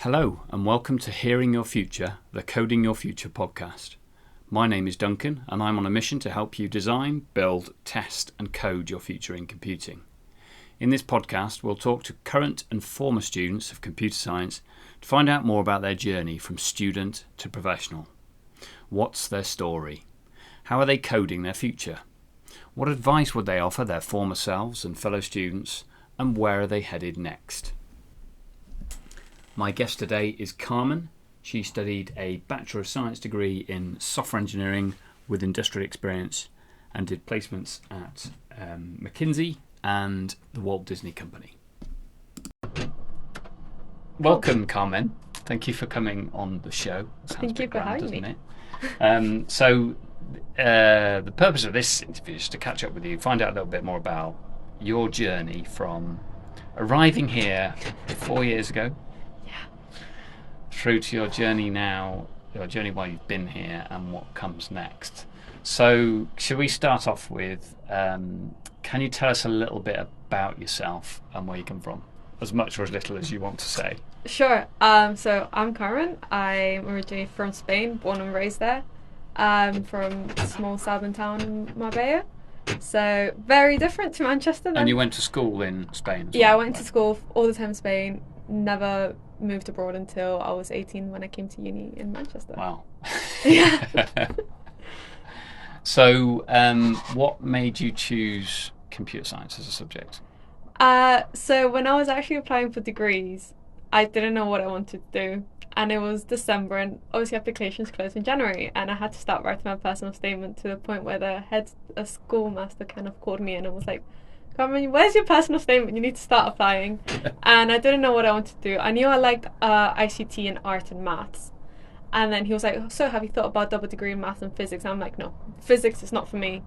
Hello and welcome to Hearing Your Future, the Coding Your Future podcast. My name is Duncan and I'm on a mission to help you design, build, test and code your future in computing. In this podcast we'll talk to current and former students of computer science to find out more about their journey from student to professional. What's their story? How are they coding their future? What advice would they offer their former selves and fellow students, and where are they headed next? My guest today is Carmen. She studied a Bachelor of Science degree in software engineering with industrial experience and did placements at McKinsey and the Walt Disney Company. Welcome, Carmen. Thank you for coming on the show. Thank you for having me. The purpose of this interview is to catch up with you, find out a little bit more about your journey from arriving here 4 years ago through to your journey now, your journey while you've been here and what comes next. So should we start off with, can you tell us a little bit about yourself and where you come from? As much or as little as you want to say. Sure. So I'm Carmen. I'm originally from Spain, born and raised there. I'm from a small southern town in Marbella. So very different to Manchester then. And you went to school in Spain as well? Yeah, I went to school all the time in Spain. Never moved abroad until I was 18 when I came to uni in Manchester. Wow. Yeah. So what made you choose computer science as a subject? So when I was actually applying for degrees, I didn't know what I wanted to do. And it was December, and obviously applications closed in January, and I had to start writing my personal statement to the point where a schoolmaster kind of called me in and was like, Carmen, where's your personal statement? You need to start applying. And I didn't know what I wanted to do. I knew I liked ICT and art and maths. And then he was like, so have you thought about double degree in maths and physics? And I'm like, no, physics is not for me.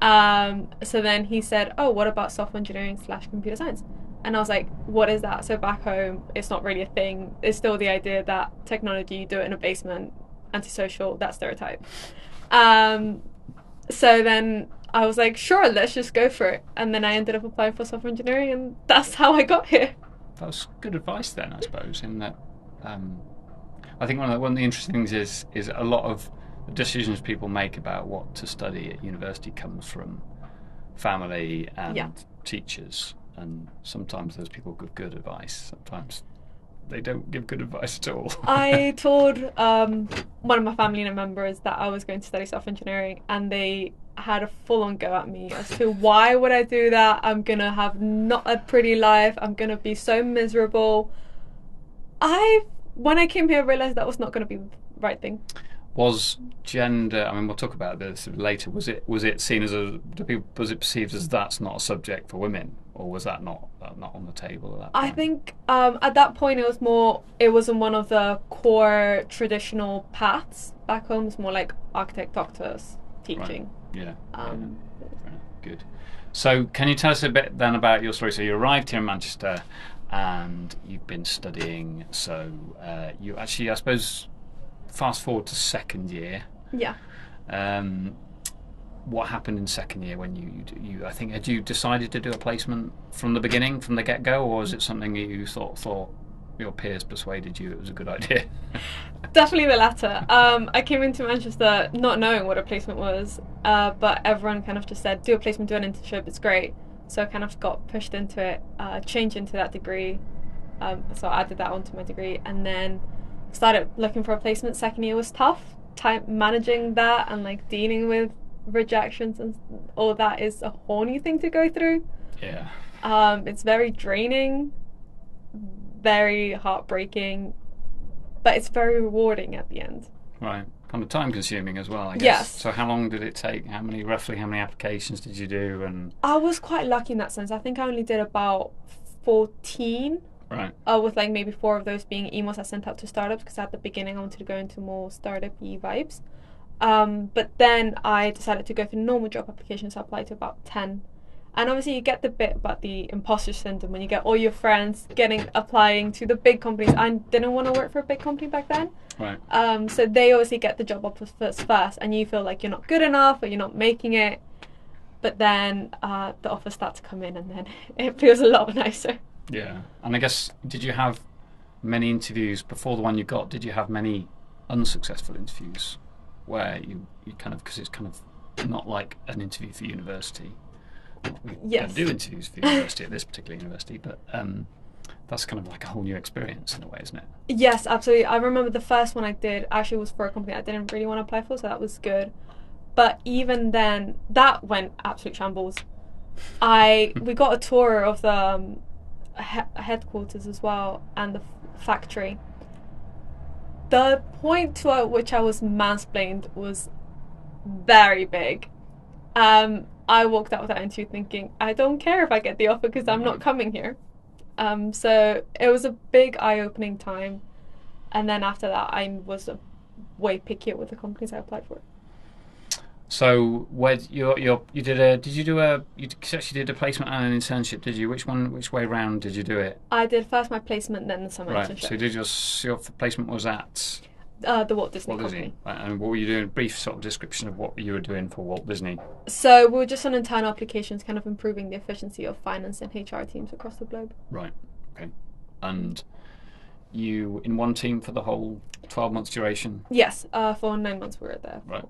So then he said, oh, what about software engineering / computer science? And I was like, what is that? So back home, it's not really a thing. It's still the idea that technology, you do it in a basement, antisocial, that stereotype. So then I was like, sure, let's just go for it. And then I ended up applying for software engineering, and that's how I got here. That was good advice then, I suppose, in that I think one of the interesting things is a lot of the decisions people make about what to study at university comes from family and teachers. And sometimes those people give good advice. Sometimes they don't give good advice at all. I told one of my family members that I was going to study software engineering, and they had a full-on go at me as to why would I do that? I'm going to have not a pretty life. I'm going to be so miserable. When I came here, I realised that was not going to be the right thing. Was gender, I mean, we'll talk about this later, was it seen as was it perceived as that's not a subject for women, or was that not on the table at that point? I think at that point it wasn't one of the core traditional paths. Back home it's more like architect, doctors, teaching. Right. Yeah. Good. So can you tell us a bit then about your story? So you arrived here in Manchester and you've been studying, so you actually, I suppose, fast forward to second year. Yeah. What happened in second year when you I think, had you decided to do a placement from the beginning, from the get-go, or was it something that you thought your peers persuaded you it was a good idea? Definitely the latter. I came into Manchester not knowing what a placement was, but everyone kind of just said, do a placement, do an internship, it's great. So I kind of got pushed into it, changed into that degree. So I added that onto my degree, and then started looking for a placement. Second year was tough. Managing that and like dealing with rejections and all that is a whole new thing to go through. Yeah. It's very draining, very heartbreaking, but it's very rewarding at the end. Right. Kind of time consuming as well, I guess. Yes. So how long did it take? Roughly how many applications did you do? And I was quite lucky in that sense. I think I only did about 14. Right. With like maybe 4 of those being emails I sent out to startups, because at the beginning I wanted to go into more startup-y vibes. But then I decided to go for normal job applications. I applied to about 10. And obviously you get the bit about the imposter syndrome when you get all your friends applying to the big companies. I didn't want to work for a big company back then. Right. So they obviously get the job offers first, and you feel like you're not good enough or you're not making it. But then the offers start to come in, and then it feels a lot nicer. Yeah. And I guess, did you have many interviews before the one you got? Did you have many unsuccessful interviews where you kind of, because it's kind of not like an interview for university. We don't do interviews for university at this particular university, but that's kind of like a whole new experience in a way, isn't it? Yes, absolutely. I remember the first one I did actually was for a company I didn't really want to apply for, so that was good. But even then, that went absolute shambles. We got a tour of the headquarters as well and the factory. The point to which I was mansplained was very big. I walked out of that interview thinking, I don't care if I get the offer because I'm not coming here. So it was a big eye-opening time. And then after that, I was way pickier with the companies I applied for. So where you did actually did a placement and an internship, did you? Which way round did you do it? I did first my placement, then the summer internship. So your placement was at the Walt Disney Company. Right. And what were you doing? A brief sort of description of what you were doing for Walt Disney. So we were just on internal applications, kind of improving the efficiency of finance and HR teams across the globe. Right. Okay. And you in one team for the whole 12 months duration? Yes. For 9 months we were there. Right.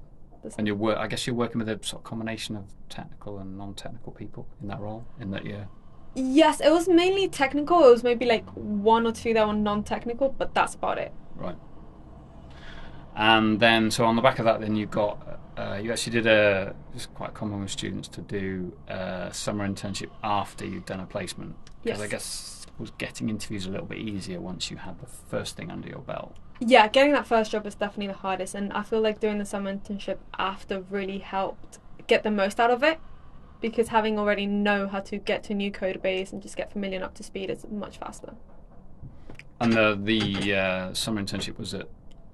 And I guess you're working with a sort of combination of technical and non-technical people in that role, in that year. Yes, it was mainly technical. It was maybe like one or two that were non-technical, but that's about it. Right. And then, so on the back of that, then you actually did it's quite common with students to do a summer internship after you've done a placement. Because Yes. I guess was getting interviews a little bit easier once you had the first thing under your belt. Yeah, getting that first job is definitely the hardest, and I feel like doing the summer internship after really helped get the most out of it, because having already know how to get to a new code base and just get familiar and up to speed is much faster. And the summer internship was at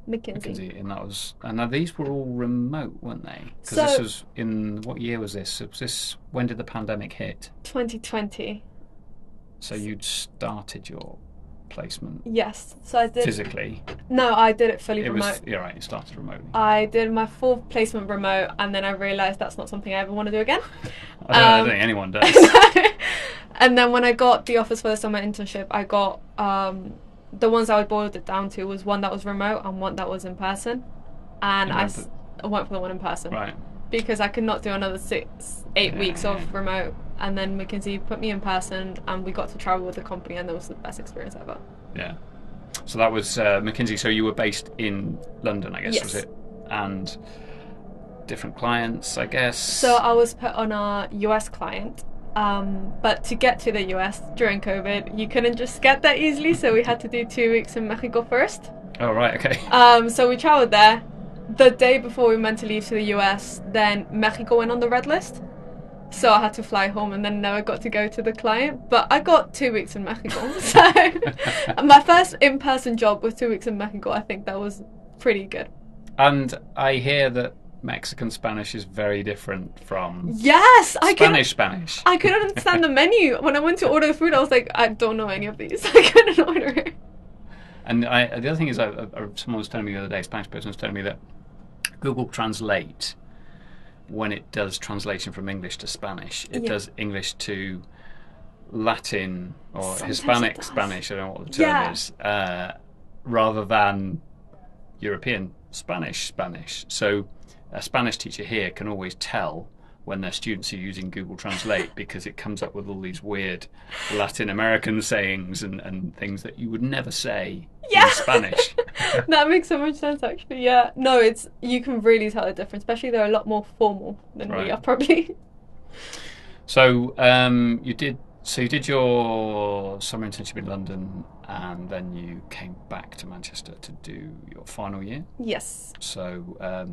McKinsey. And these were all remote, weren't they? Because this was what year was this? When did the pandemic hit? 2020. So you'd started your placement. Yes, so I did physically. No, I did it fully remote. You're right. You started remotely. I did my full placement remote, and then I realised that's not something I ever want to do again. I don't think anyone does. And then when I got the offers for the summer internship, I got the ones I boiled it down to was one that was remote and one that was in person, and I went for the one in person. Right. Because I could not do another 6-8 weeks of remote. And then McKinsey put me in person, and we got to travel with the company, and that was the best experience ever. Yeah. So that was McKinsey. So you were based in London, I guess, yes. Was it? And different clients, I guess. So I was put on a US client, but to get to the US during COVID, you couldn't just get that easily. So we had to do 2 weeks in Mexico first. Oh right, okay. So we traveled there. The day before we were meant to leave to the US, then Mexico went on the red list. So I had to fly home and then never got to go to the client. But I got 2 weeks in Mexico. So my first in-person job was 2 weeks in Mexico. I think that was pretty good. And I hear that Mexican Spanish is very different from Spanish. I couldn't understand the menu. When I went to order the food, I was like, I don't know any of these. I couldn't order it. And the other thing is, someone was telling me the other day, a Spanish person was telling me that Google Translate, when it does translation from English to Spanish, it does English to Latin or Sometimes Hispanic Spanish, I don't know what the term is, rather than European Spanish. So a Spanish teacher here can always tell when their students are using Google Translate because it comes up with all these weird Latin American sayings and things that you would never say in Spanish. That makes so much sense, actually. Yeah, no, you can really tell the difference. Especially they're a lot more formal than we are, probably. So you did your summer internship in London, and then you came back to Manchester to do your final year. Yes. So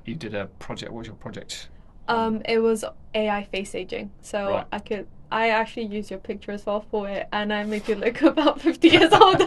you did a project. What was your project? It was AI face aging. So I actually used your picture as well for it, and I made you look about 50 years older.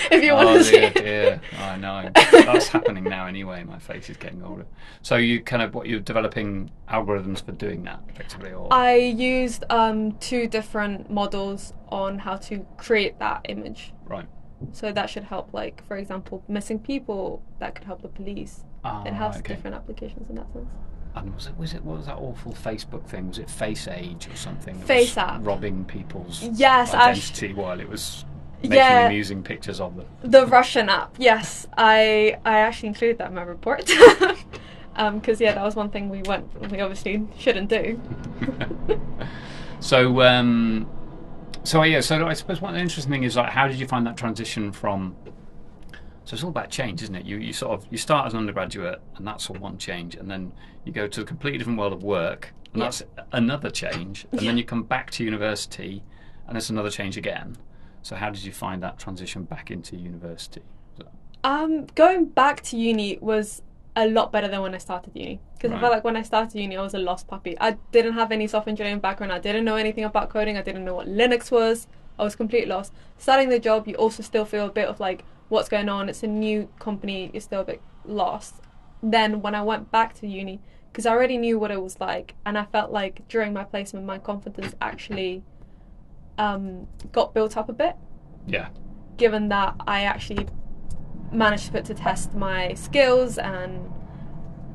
If you want to see it. Dear. I know. That's happening now anyway. My face is getting older. So you're developing algorithms for doing that, effectively? Or? I used 2 different models on how to create that image. Right. So that should help, like, for example, missing people. That could help the police. It has different applications in that sense. And what was that awful Facebook thing? Was it Face Age or something? Face App. Robbing people's identity while it was making Yeah. amusing pictures of them. The Russian app, yes. I actually included that in my report. Because that was one thing we obviously shouldn't do. So I suppose one interesting thing is, like, how did you find that transition from? So it's all about change, isn't it? You start as an undergraduate, and that's all one change, and then you go to a completely different world of work, and that's another change, and then you come back to university, and it's another change again. So how did you find that transition back into university? Going back to uni was a lot better than when I started uni, because I felt like when I started uni I was a lost puppy. I didn't have any software engineering background. I didn't know anything about coding. I didn't know what Linux was. I was completely lost. Starting the job, you also still feel a bit of like, what's going on? It's a new company. You're still a bit lost. Then when I went back to uni, because I already knew what it was like, and I felt like during my placement my confidence actually got built up a bit. Yeah. Given that I actually managed to put to test my skills and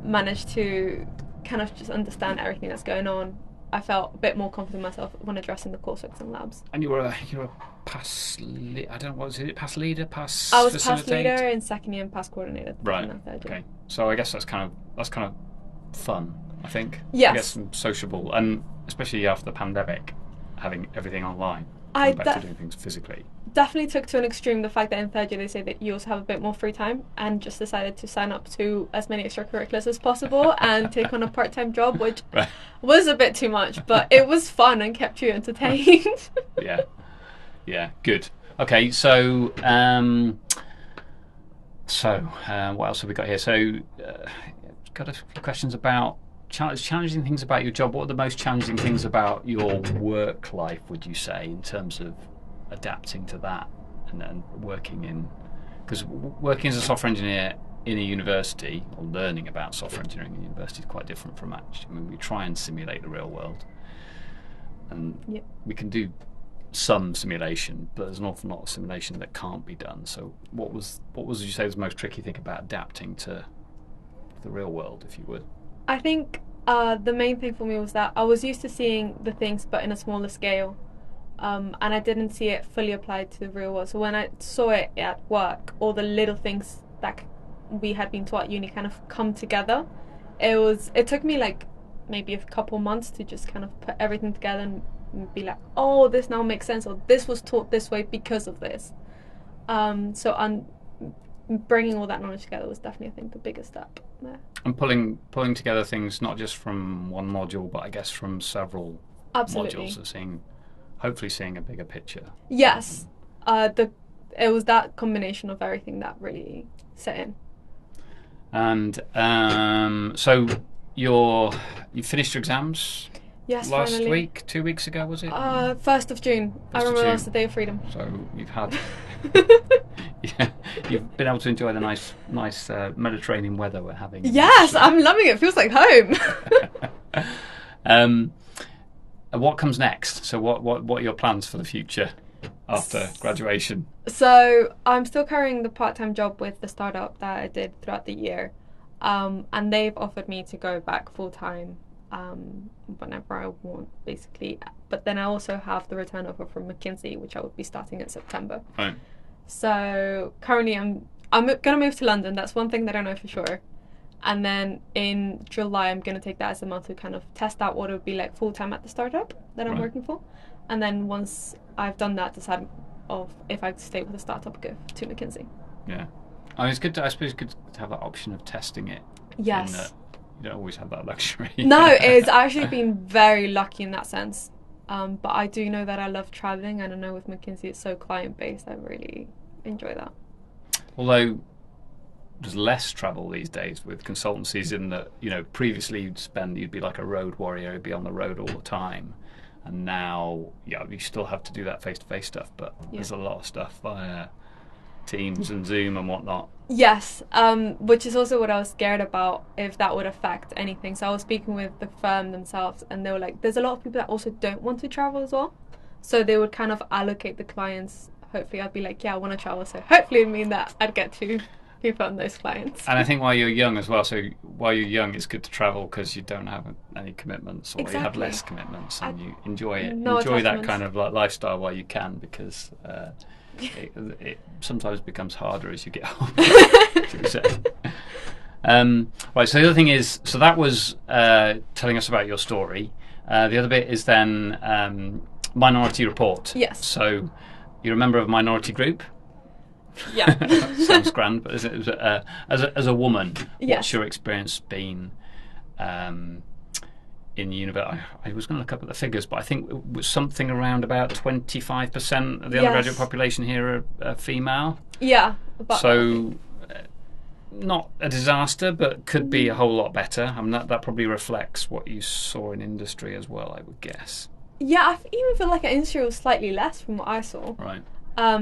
managed to kind of just understand everything that's going on, I felt a bit more confident in myself when addressing the coursework and labs. And you were I don't know, what was it? Pass leader, pass. I was facilitator? pass leader in second year and pass coordinator. Right. In third year. Okay. So I guess that's kind of fun, I think. Yes. I guess sociable, and especially after the pandemic, having everything online. I back to doing things physically. Definitely took to an extreme the fact that in third year they say that you also have a bit more free time, and just decided to sign up to as many extracurriculars as possible and take on a part-time job, which was a bit too much, but it was fun and kept you entertained. Yeah, good. Okay, so what else have we got here? So got a few questions about challenging things about your job. What are the most challenging things about your work life, would you say, in terms of adapting to that and then working in, because working as a software engineer in a university, or learning about software engineering in a university, is quite different from actually, I mean, we try and simulate the real world, and we can do some simulation, but there's an awful lot of simulation that can't be done. So what was would you say was the most tricky thing about adapting to the real world, if you would? I think the main thing for me was that I was used to seeing the things but in a smaller scale, and I didn't see it fully applied to the real world. So when I saw it at work, all the little things that we had been taught at uni kind of come together. It took me like maybe a couple months to just kind of put everything together and be like, oh, this now makes sense, or this was taught this way because of this. So bringing all that knowledge together was definitely, I think, the biggest step there. And pulling together things not just from one module, but I guess from several modules, and hopefully seeing a bigger picture. Yes, it was that combination of everything that really set in. And so you finished your exams. Yes, last finally. week, 2 weeks ago, was it? 1st of June. I remember that was the day of freedom. So you've had, you've been able to enjoy the nice Mediterranean weather we're having. Yes, I'm loving it. Feels like home. What comes next? So what are your plans for the future after graduation? So I'm still carrying the part-time job with the startup that I did throughout the year, and they've offered me to go back full-time whenever I want, basically. But then I also have the return offer from McKinsey, which I would be starting in September. Right. So currently I'm gonna move to London. That's one thing that I know for sure. And then in July I'm gonna take that as a month to kind of test out what it would be like full time at the startup that I'm working for. And then once I've done that, decide of if I stay with the startup or go to McKinsey. Yeah. I mean, it's good to have that option of testing it. Yes. You don't always have that luxury. No, it's actually been very lucky in that sense. But I do know that I love traveling, and I know with McKinsey it's so client-based. I really enjoy that. Although there's less travel these days with consultancies, in that, previously you'd be like a road warrior, you'd be on the road all the time. And now, you still have to do that face-to-face stuff, but there's a lot of stuff via Teams and Zoom and whatnot. Yes, which is also what I was scared about, if that would affect anything. So I was speaking with the firm themselves, and they were like, there's a lot of people that also don't want to travel as well. So they would kind of allocate the clients. Hopefully I'd be like, I want to travel. So hopefully it would mean that I'd get to be on those clients. And I think while you're young as well, so while you're young it's good to travel because you don't have any commitments, or you have less commitments, and you enjoy it. Enjoy that kind of like lifestyle while you can, because it sometimes becomes harder as you get older, should we say. Right, so the other thing is, so that was telling us about your story. The other bit is then Minority Report. Yes. So you're a member of a minority group? Yeah. Sounds grand, but as a woman, Yes. what's your experience been in university? I was going to look up at the figures, but I think it was something around about 25% of the undergraduate population here are female. Yeah. So not a disaster, but could be a whole lot better. I mean, that probably reflects what you saw in industry as well, I would guess. Yeah, I even feel like at industry was slightly less from what I saw. Right.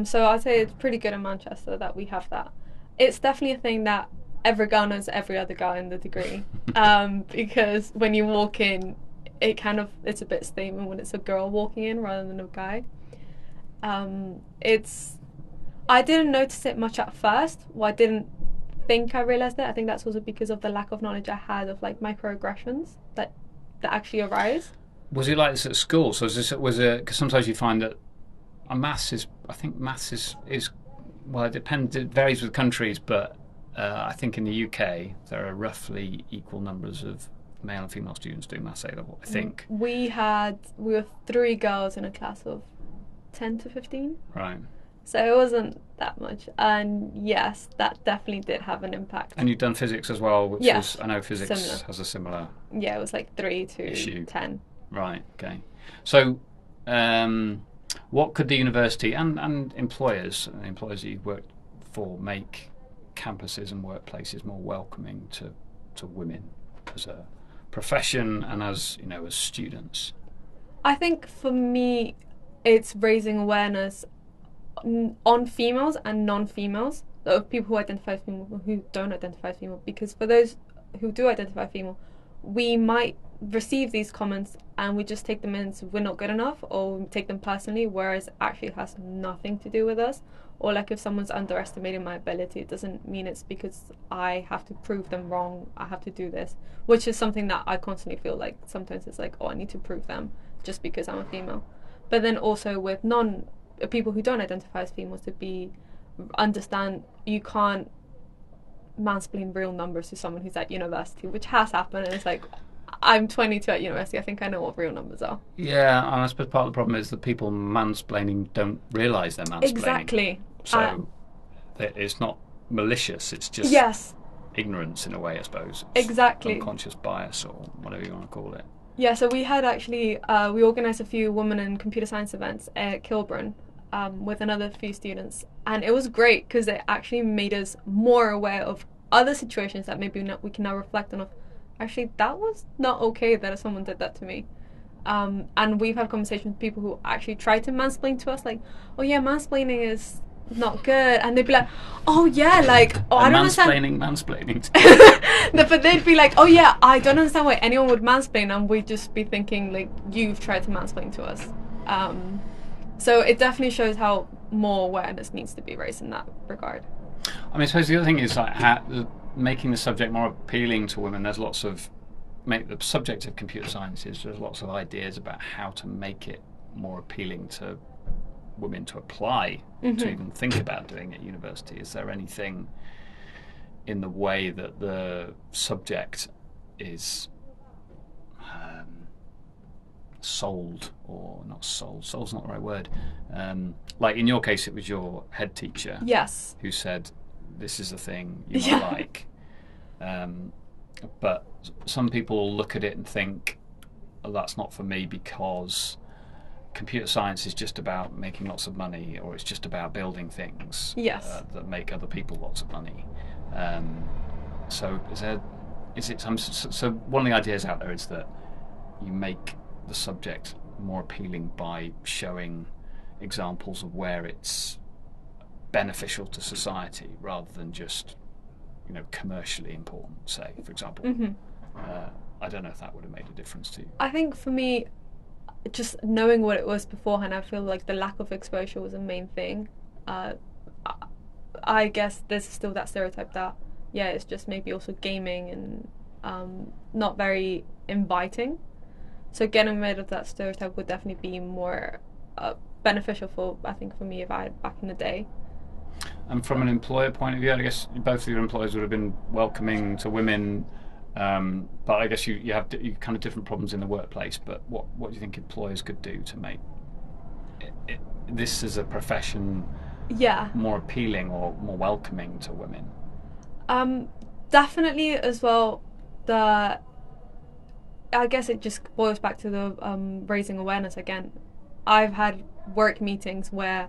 So I'd say it's pretty good in Manchester that we have that. It's definitely a thing that every girl knows every other girl in the degree. Because when you walk in, it's a bit statement when it's a girl walking in rather than a guy. I didn't notice it much at first. Well, I didn't think I realised it. I think that's also because of the lack of knowledge I had of like microaggressions that actually arise. Was it like this at school? So because sometimes you find that maths is well, it depends. It varies with countries, but I think in the UK there are roughly equal numbers of male and female students doing maths A level. I think we were 3 girls in a class of 10 to 15. Right. So it wasn't that much, and yes, that definitely did have an impact. And you've done physics as well, which is, I know physics similar. Has a similar. Yeah, it was like 3 to issue. 10. Right. Okay. So, what could the university and employers that you've worked for make campuses and workplaces more welcoming to women as a profession and as students? I think for me, it's raising awareness on females and non-females, of people who identify as female, who don't identify as female. Because for those who do identify female, we might receive these comments and we just take them as we're not good enough, or we take them personally, whereas actually it has nothing to do with us. Or like if someone's underestimating my ability, it doesn't mean it's because I have to prove them wrong, I have to do this, which is something that I constantly feel like sometimes it's like, oh, I need to prove them just because I'm a female. But then also with people who don't identify as females, to understand you can't mansplain real numbers to someone who's at university, which has happened, and it's like, I'm 22 at university, I think I know what real numbers are. Yeah, and I suppose part of the problem is that people mansplaining don't realise they're mansplaining. Exactly. So it's not malicious, it's just ignorance in a way, I suppose. It's exactly. Unconscious bias or whatever you want to call it. Yeah, so we had actually, we organised a few women in computer science events at Kilburn with another few students, and it was great because it actually made us more aware of other situations that maybe we can now reflect on of, actually, that was not okay that someone did that to me. And we've had conversations with people who actually try to mansplain to us, like, oh yeah, mansplaining is not good, and they'd be like, oh yeah, like, oh, I don't understand mansplaining no, but they'd be like, oh yeah, I don't understand why anyone would mansplain, and we'd just be thinking like, you've tried to mansplain to us. So it definitely shows how more awareness needs to be raised in that regard. I mean, I suppose the other thing is like making the subject more appealing to women. There's lots of the subject of computer sciences. There's lots of ideas about how to make it more appealing to women to apply, to even think about doing at university. Is there anything in the way that the subject is sold, or not sold? Sold's not the right word. Like in your case, it was your head teacher. Yes. Who said, "This is the thing you might like." But some people look at it and think, oh, that's not for me because computer science is just about making lots of money, or it's just about building things that make other people lots of money. So so one of the ideas out there is that you make the subject more appealing by showing examples of where it's beneficial to society rather than just commercially important, say, for example. I don't know if that would have made a difference to you. I think for me, just knowing what it was beforehand, I feel like the lack of exposure was a main thing. I guess there's still that stereotype that, it's just maybe also gaming and not very inviting. So getting rid of that stereotype would definitely be more beneficial for me if I had back in the day. And from an employer point of view, I guess both of your employers would have been welcoming to women, but I guess you have kind of different problems in the workplace. But what do you think employers could do to make this as a profession more appealing or more welcoming to women? Definitely as well. I guess it just boils back to the raising awareness again. I've had work meetings where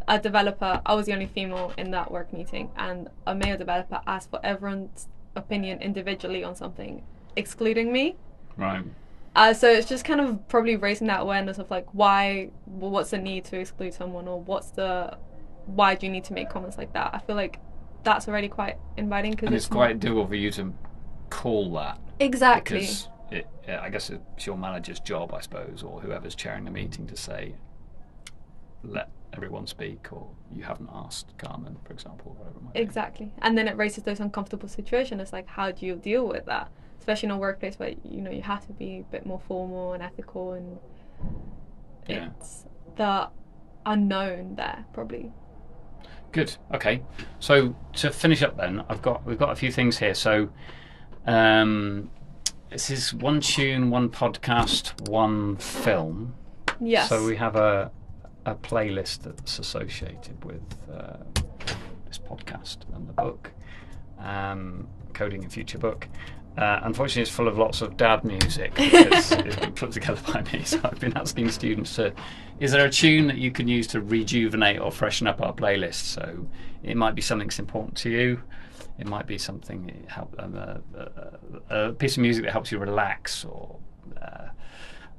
a developer, I was the only female in that work meeting, and a male developer asked for everyone's opinion individually on something, excluding me. Right. So it's just kind of probably raising that awareness of like what's the need to exclude someone, or why do you need to make comments like that? I feel like that's already quite inviting, because it's quite doable for you to call that. Exactly. Because I guess it's your manager's job, I suppose, or whoever's chairing the meeting, to say, let everyone speak, or you haven't asked Carmen, for example, or whatever it might be. Exactly. And then it raises those uncomfortable situations. It's like, how do you deal with that? Especially in a workplace where, you have to be a bit more formal and ethical, and it's the unknown there, probably. Good. Okay. So to finish up then, we've got a few things here. So this is one tune, one podcast, one film. Yes. So we have a playlist that's associated with this podcast and the book, Coding Your Future book. Unfortunately, it's full of lots of dad music because it's been put together by me. So I've been asking students is there a tune that you can use to rejuvenate or freshen up our playlist? So it might be something that's important to you. It might be something a piece of music that helps you relax, or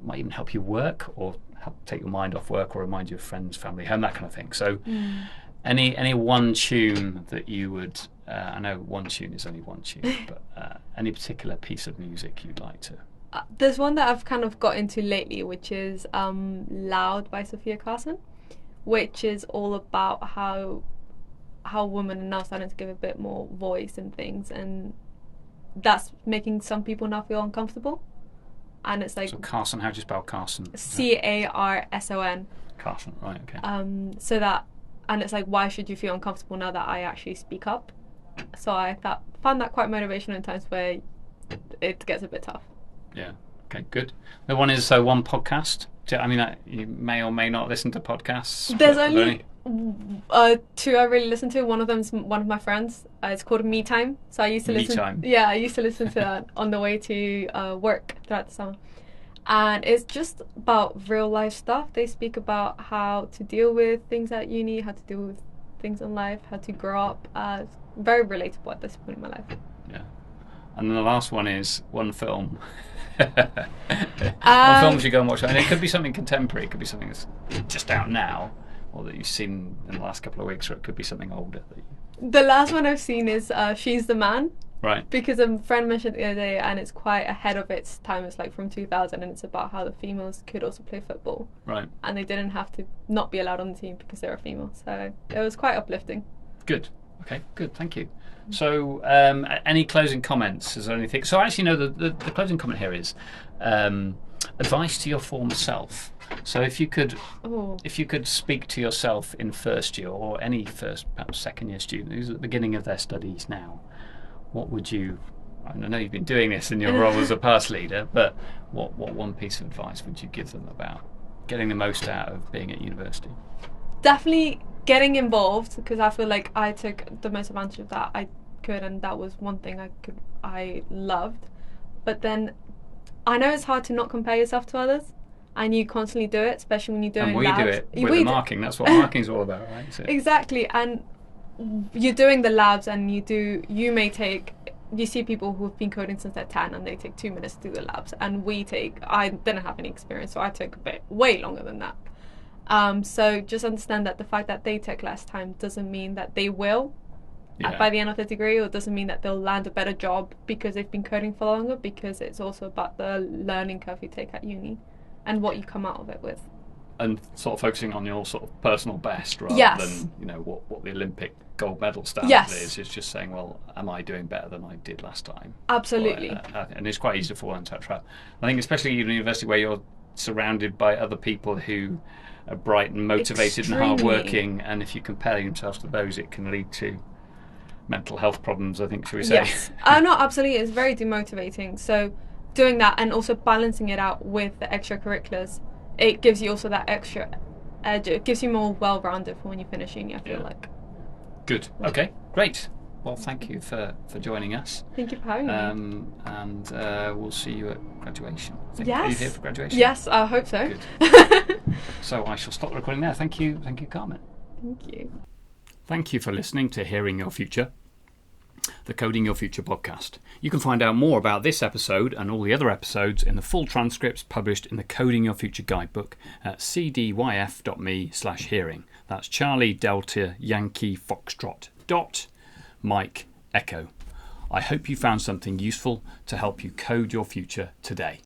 might even help you work, or help take your mind off work, or remind you of friends, family, home, that kind of thing. So any one tune that you would, I know one tune is only one tune, but any particular piece of music you'd like to? There's one that I've kind of got into lately, which is Loud by Sophia Carson, which is all about how women are now starting to give a bit more voice and things, and that's making some people now feel uncomfortable. And it's like, so Carson, how do you spell Carson? Carson. Carson, right? Okay. And it's like, why should you feel uncomfortable now that I actually speak up? So I found that quite motivational in times where it gets a bit tough. Yeah. Okay. Good. The one is one podcast. I mean, you may or may not listen to podcasts. There's only two I really listen to. One of them's one of my friends. It's called Me Time. So I used to listen. Me Time. Yeah, I used to listen to that on the way to work throughout the summer. And it's just about real life stuff. They speak about how to deal with things at uni, how to deal with things in life, how to grow up. It's very relatable at this point in my life. Yeah. And then the last one is one film. One film you should go and watch. And it could be something contemporary. It could be something that's just out now, or that you've seen in the last couple of weeks, or it could be something older. The last one I've seen is She's the Man. Right. Because a friend mentioned it the other day, and it's quite ahead of its time. It's like from 2000, and it's about how the females could also play football. Right. And they didn't have to not be allowed on the team because they were female. So it was quite uplifting. Good. Okay, good. Thank you. So any closing comments? Is there anything? So actually, no, the closing comment here is advice to your former self. So if you could speak to yourself in first year, or any first, perhaps second year student who's at the beginning of their studies now, what would you, I know you've been doing this in your role as a past leader, but what one piece of advice would you give them about getting the most out of being at university? Definitely getting involved, because I feel like I took the most advantage of that I could, and that was one thing I loved. But then I know it's hard to not compare yourself to others, and you constantly do it, especially when you're doing labs. And we do it with the marking. That's what marking is all about, right? So. Exactly. And you're doing the labs, and you see people who've been coding since they're 10, and they take 2 minutes to do the labs, and I didn't have any experience, so I took way longer than that. So just understand that the fact that they take less time doesn't mean that they will by the end of the degree, or doesn't mean that they'll land a better job because they've been coding for longer, because it's also about the learning curve you take at uni and what you come out of it with. And sort of focusing on your sort of personal best rather than what the Olympic gold medal standard is. It's just saying, well, am I doing better than I did last time? Absolutely. And it's quite easy to fall into that trap. I think especially at university where you're surrounded by other people who are bright and motivated and Extremely. hardworking, and if you compare yourself to those, it can lead to mental health problems, I think, shall we say? Yes. No, absolutely. It's very demotivating. So doing that and also balancing it out with the extracurriculars, it gives you also that extra edge. It gives you more well-rounded for when you finish uni, I feel like. Good. Okay, great. Well, thank you for joining us. Thank you for having me. And we'll see you at graduation. Yes. Are you here for graduation? Yes, I hope so. Good. So I shall stop the recording there. Thank you, Carmen. Thank you. Thank you for listening to Hearing Your Future, the Coding Your Future podcast. You can find out more about this episode and all the other episodes in the full transcripts published in the Coding Your Future guidebook at cdyf.me/hearing. That's Charlie Delta Yankee Foxtrot Mike Echo. I hope you found something useful to help you code your future today.